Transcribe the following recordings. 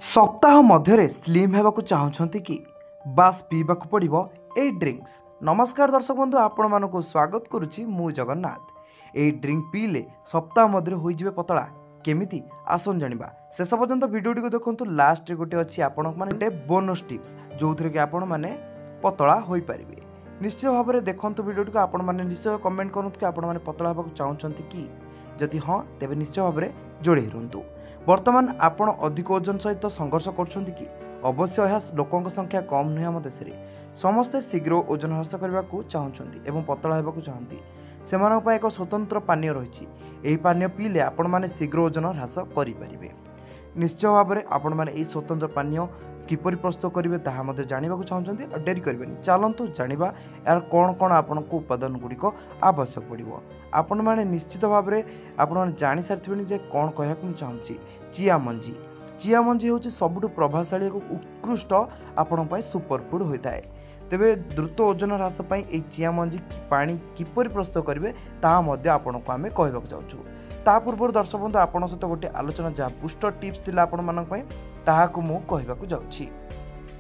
सप्ताह मध्य स्लिम होगा चाहते कि बास पीवाक पड़ो ए ड्रिंक्स। नमस्कार दर्शक बंधु, आपण मानक स्वागत करुच्ची मु जगन्नाथ। ए ड्रिंक पीले सप्ताह मध्य होइजिबे पतला केमिति आसन जानिबा। शेष पर्यंत वीडियोटी को देखंतु। लास्ट गोटे अच्छी आपण माने बोनस टिप्स जो थरे कि आपण माने पतला होई परिबे। निश्चय भाव में देखंतु वीडियोटी को। आपण माने निश्चय कमेंट करंतु कि आपण माने पतला होगा चाहते कि जदि हाँ तेबे निश्चय भाव में जोड़े रुहतु। वर्तमान आपण अधिक ओजन सहित संघर्ष करछंती कि अवश्य यह लोकों संख्या कम नुहे। आम देश में समस्ते शीघ्र ओजन ह्रास करने को चाहते एवं पतला होगा चाहती। से एक स्वतंत्र पानीय रही। यही पानीय पीले आपण माने शीघ्र ओजन ह्रास करें। निश्चय भाव में आपण माने स्वतंत्र पानीय किपरि प्रस्तुत करेंगे ताहा जानवा चाहते और डेरी करेंगे। चलतु जाना यार कौन कौन आपन को उपादान गुड़िक आवश्यक पड़ो। आपण मैंने निश्चित भाव में आपण जानी सारी जे कौन कहूँ चाहूँगी। चिया मंजी। चिया मंजी हूँ सबुठ प्रभावशाली एक उत्कृष्ट आपण सुपरफुड होता है। तेबे द्रुत ओजन ह्रास ये चिया मंजी पानी किपरि प्रस्तुत करेंगे ताहा आपण को आम कहवाक जाऊँ। ता पूर्व दर्शक बंधु आपण सहित गोटे आलोचना जहाँ बूस्टर टिप्स थिला आपण मानक पई ताहाकु मु कहवाक जाउछि।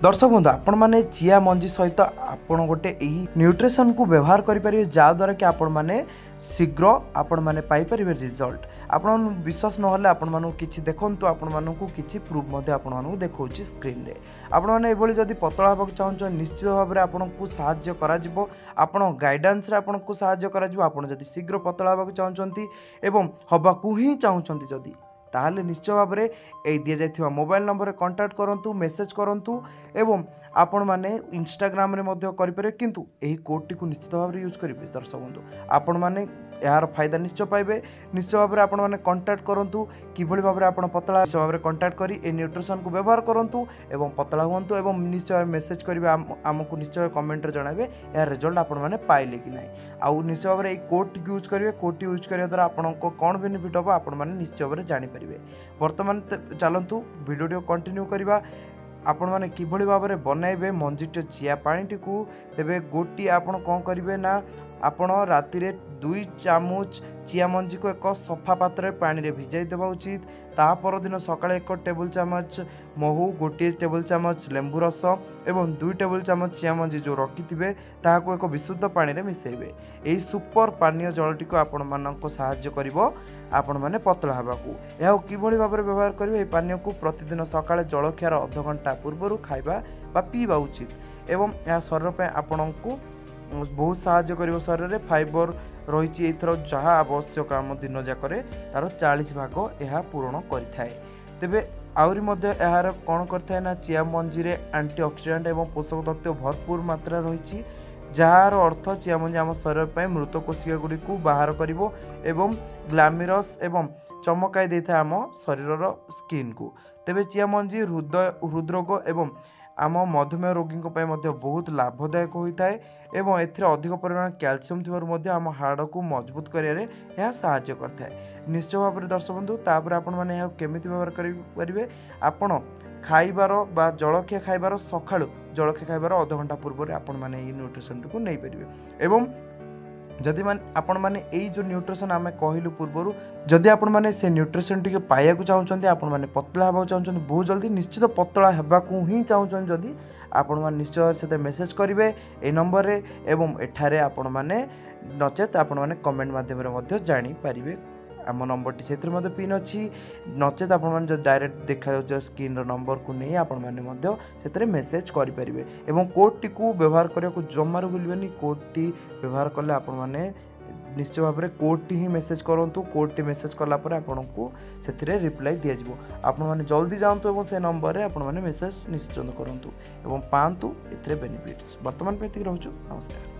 दर्शक बंधु आपण माने चिया मंजी सहित आपण गोटे यही न्यूट्रिशन को व्यवहार करें जहाँद्वारा कि आपण माने शीघ्र आपण माने पाई परिबे रिजल्ट। आपण विश्वास नहले आपण मानू किछि देखंतु। आपण मानू किछि प्रूफ मध्ये आपण मानू देखौछि स्क्रीन रे। आपण माने एभली जदि पतला होबाक चाहन्छ निश्चित भाव में आपण को सहाय्य करा जिवो। आपण गाइडेंस रे आपण को सहाय्य करा जिवो। आपण जदि शीघ्र पतला होबाक चाहछंती एवं हबाकू ही चाहछंती जदि ताहले निश्चय भाव में यही दि जाइथिबा मोबाइल नंबर रे कांटेक्ट करंतु, मेसेज करंतु एवं आपण माने इंस्टाग्राम रे मध्य करि पारे। किंतु एही कोड टी को निश्चित भाव में यूज करिवे दर्शक बंधु। आपण माने यार फायदा निश्चय पाइबे। निश्चय भाव में आपण माने कांटेक्ट करंतु किभली भाव में आपण पतला निश्चय भाव में कांटेक्ट करी ए न्यूट्रिशन को व्यवहार करंतु एवं पतला हुंतु एवं निश्चय भाव मेसेज करिवे। हमकु निश्चय कमेंट रे जणाबे यार रिजल्ट आपण माने पाइले कि नाही। आउ निश्चय भाव में ए कोड टी यूज करिवे। कोड टी यूज करिया द्वारा आपण को कोन बेनिफिट हो आपण माने निश्चय भाव में जानि परिबे। वर्तमान चलंतु वीडियो कंटिन्यू करिवा। आपण माने किभली भाव में बनाइबे मंजीट चिया पानी को। तेबे गोटी आपण कोन करिवे ना आपण राति रे 2 चामच चिया मंजी को एक सफा पात्र पानी रे भिजाई देबा उचित। ता पर दिन सकाळे 1 टेबल चामच महू, 1 टेबल चामच लेंबू रस एवं 2 टेबल चामच चिया मंजी जो रखिथिबे ताहाको एक विशुद्ध पानी रे मिसेइबे। एही सुपर पानीय जलटी को आपण माननको सहाय्य करिवो आपण माने पतला हबाकू। एहा किभली भाव में व्यवहार करिवे। ए पानी को प्रतिदिन सकाळे जलखियार आधा घंटा पूर्व खाइबा बा पीबा उचित एवं यह शरीर पे आपनको बहुत साहाय्य करिवो। शरीर रे फाइबर रही एथर जहाँ आवश्यक आम दिन जाकरे तार 40 भाग यह पूर्ण करिथाए। तेबे आउरी मध्य यार कौन करथाय ना चिया मंजी रे एंटीऑक्सीडेंट एवं पोषक तत्व भरपूर मात्रा रही जार अर्थ चिया मंजी आम शरीर पे मृत कोशिका गुड़ी को बाहर करिवो एवं ग्लैमरस एवं चमकाई देता आम शरीर स्किन को। तेबे चिया मंजी हृदरोग एवं आम मधुमेह रोगी बहुत लाभदायक होता है एवं एथिरे अधिक परिमाण कैल्शियम थी आम हाड़ को मजबूत करियारे यह सहाय्य करता है। निश्चय भाव में दर्शक बंधु तापर आपण माने यह केमिति व्यवहार करेंगे। आपण खाइबार बा जलखिया खाइबार सकाळु जलखिया खाइबार आधा घंटा पूर्व आपण माने ये न्यूट्रिशन को नहीं पारिबे। एवं जदि आपण माने एई जो न्यूट्रिशन आमे कहलु पूर्वरु जदि आपण माने से न्यूट्रिशन टिके पाइया को चाहउछन्ते आपण माने पतला हेबा चाहउछन्ते बहुत जल्दी निश्चित पतला हेबा को ही चाहउछन्ते जदि आपण माने निश्चय से मेसेज करिवे ए नंबर रे एवं एठारे आपण माने नचेत आपण माने कमेंट माध्यम रे मध्ये जानि पारिबे। आम नंबर टी से मध्य पिन अच्छी नचेत आपण माने जो डायरेक्ट देखा जाउछ स्क्रीन रो नंबर को नहीं आपण माने मध्य सेतरे मेसेज करि परिबे एवं कोड टी को व्यवहार करिया को जम्मार भूलबेनी। कोड टी व्यवहार कले आपण माने निश्चय भाव में कोड टी ही मेसेज करंतु। कोड टी मेसेज कला पर आपण को सेतरे रिप्लाई दिया जिवो। आपण माने जल्दी जांतु एवं से नंबर रे आपण माने मेसेज निश्चित करंतु एवं पांतु एतरे बेनिफिट्स। वर्तमान पे रहउछु। नमस्कार।